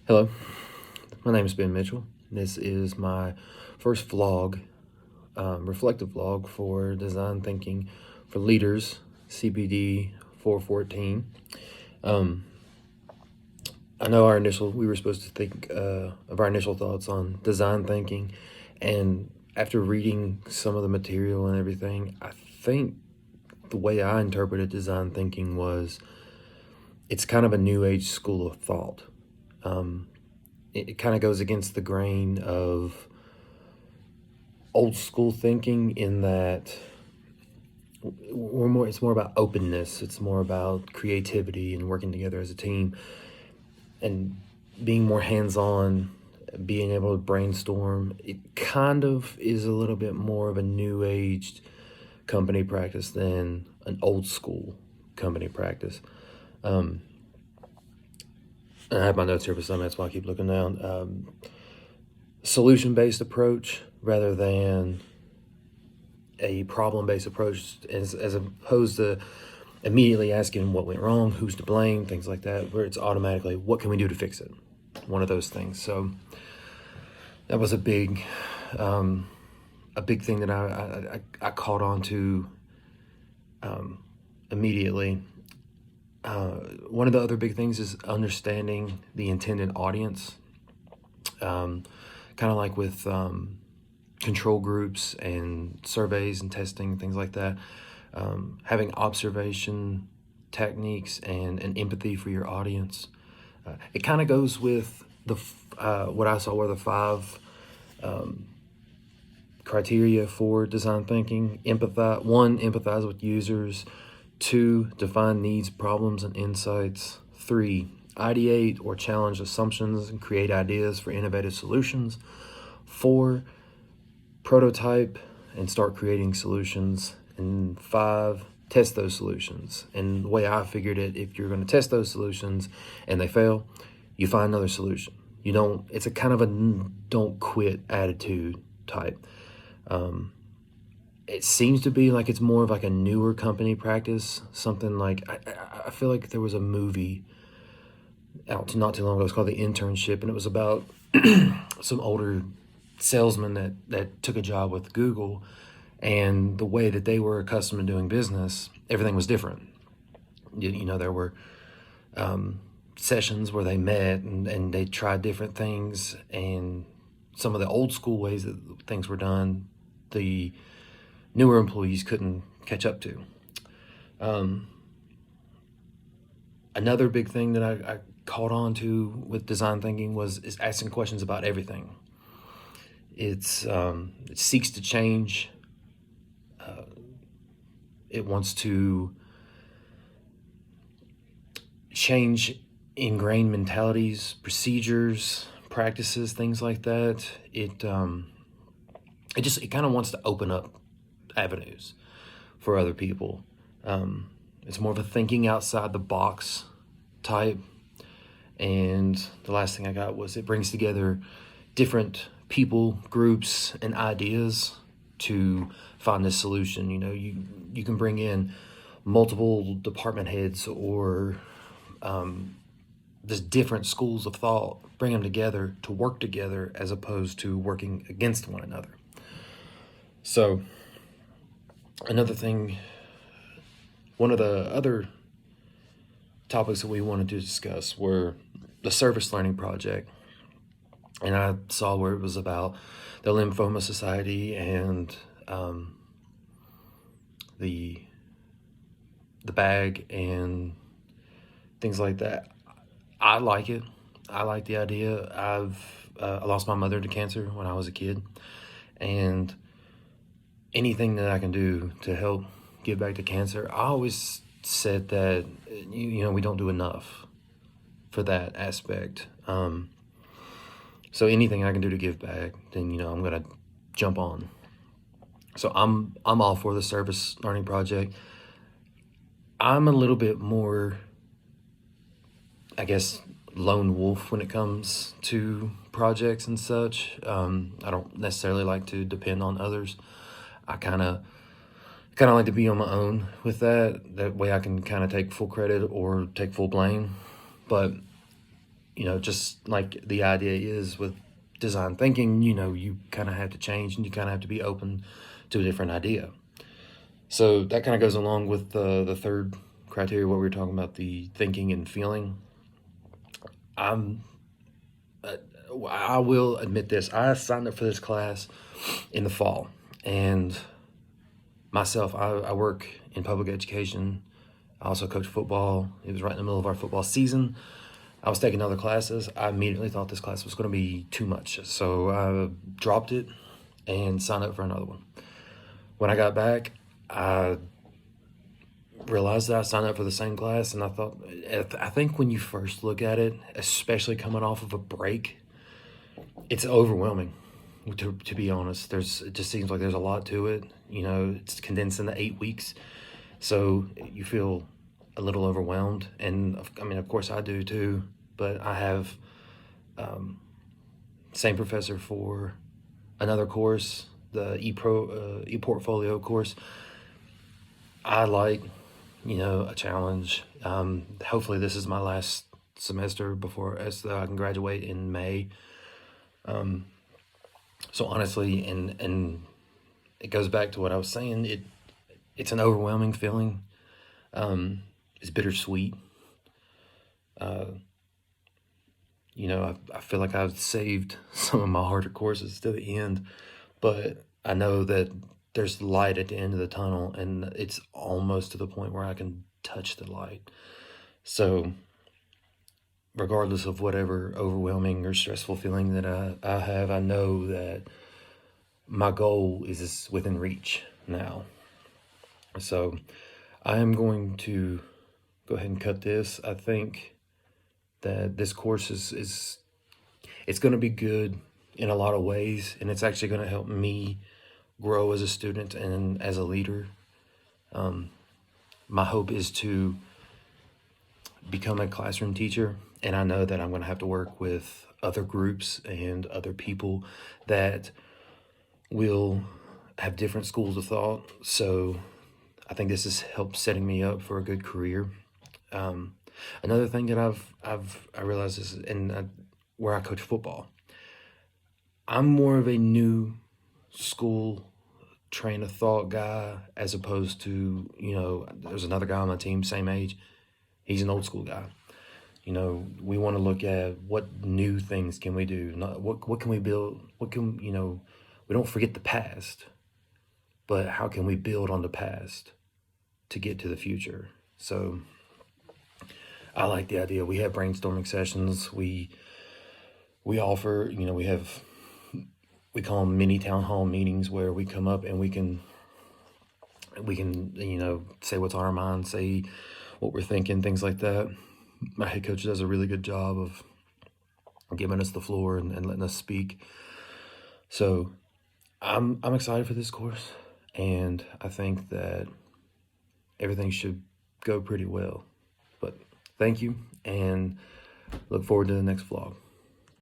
Hello, my name is Ben Mitchell. This is my first vlog, reflective vlog for design thinking for leaders, CPD 414. I know we were supposed to think of our initial thoughts on design thinking, and after reading some of the material and everything, I think the way I interpreted design thinking was it's kind of a new age school of thought. It kind of goes against the grain of old school thinking in that it's more about openness. It's more about creativity and working together as a team and being more hands-on, being able to brainstorm. It kind of is a little bit more of a new aged company practice than an old school company practice. I have my notes here for some, that's why I keep looking down. Solution-based approach rather than a problem-based approach, as opposed to immediately asking what went wrong, who's to blame, things like that, where it's automatically, what can we do to fix it? One of those things. So that was a big thing that I caught on to immediately. One of the other big things is understanding the intended audience, kind of like with control groups and surveys and testing, things like that. Having observation techniques and empathy for your audience. It kind of goes with what I saw were the 5 criteria for design thinking. Empathize with users. 2, define needs, problems, and insights. 3, ideate or challenge assumptions and create ideas for innovative solutions. 4, prototype and start creating solutions. And 5, test those solutions. And the way I figured it, if you're going to test those solutions and they fail, you find another solution. It's a kind of a don't quit attitude type. It seems to be like it's more of like a newer company practice, something like, I feel like there was a movie out not too long ago, it's called The Internship, and it was about some older salesman that took a job with Google, and the way that they were accustomed to doing business, everything was different. There were sessions where they met and they tried different things, and some of the old school ways that things were done, the newer employees couldn't catch up to. Another big thing that I caught on to with design thinking is asking questions about everything. It seeks to change. It wants to change ingrained mentalities, procedures, practices, things like that. It kind of wants to open up avenues for other people. It's more of a thinking outside the box type. And the last thing I got was it brings together different people, groups, and ideas to find this solution. You can bring in multiple department heads or just different schools of thought, bring them together to work together as opposed to working against one another. So another thing, one of the other topics that we wanted to discuss were the service learning project. And I saw where it was about the Lymphoma Society and the bag and things like that. I like it. I like the idea. I lost my mother to cancer when I was a kid, and anything that I can do to help give back to cancer, I always said that we don't do enough for that aspect. So anything I can do to give back, then I'm gonna jump on. So I'm all for the service learning project. I'm a little bit more, I guess, lone wolf when it comes to projects and such. I don't necessarily like to depend on others. I kind of like to be on my own with that. That way I can kind of take full credit or take full blame. But just like the idea is with design thinking, you kind of have to change and you kind of have to be open to a different idea. So that kind of goes along with the third criteria, what we were talking about, the thinking and feeling. I'm, I will admit this. I signed up for this class in the fall, and myself, I work in public education. I also coach football. It was right in the middle of our football season. I was taking other classes. I immediately thought this class was going to be too much, so I dropped it and signed up for another one. When I got back, I realized that I signed up for the same class, and I think when you first look at it, especially coming off of a break, it's overwhelming. To be honest, it just seems like there's a lot to it. It's condensed into 8 weeks, so you feel a little overwhelmed. And I mean, of course, I do too. But I have same professor for another course, the ePortfolio course. I like, a challenge. Hopefully, this is my last semester before I can graduate in May. So honestly, and it goes back to what I was saying. It's an overwhelming feeling. It's bittersweet. I feel like I've saved some of my harder courses to the end, but I know that there's light at the end of the tunnel, and it's almost to the point where I can touch the light. So regardless of whatever overwhelming or stressful feeling that I have, I know that my goal is within reach now. So I am going to go ahead and cut this. I think that this course it's going to be good in a lot of ways, and it's actually going to help me grow as a student and as a leader. My hope is to become a classroom teacher, and I know that I'm going to have to work with other groups and other people that will have different schools of thought. So I think this has helped setting me up for a good career. Another thing that I realized is where I coach football, I'm more of a new school train of thought guy as opposed to, there's another guy on my team, same age. He's an old school guy. We want to look at what new things can we do, not what can we build, we don't forget the past, but how can we build on the past to get to the future? So I like the idea. We have brainstorming sessions. We offer, we call them mini town hall meetings where we come up and we can, say what's on our mind, say what we're thinking, things like that. My head coach does a really good job of giving us the floor and letting us speak. So I'm excited for this course, and I think that everything should go pretty well. But thank you, and look forward to the next vlog.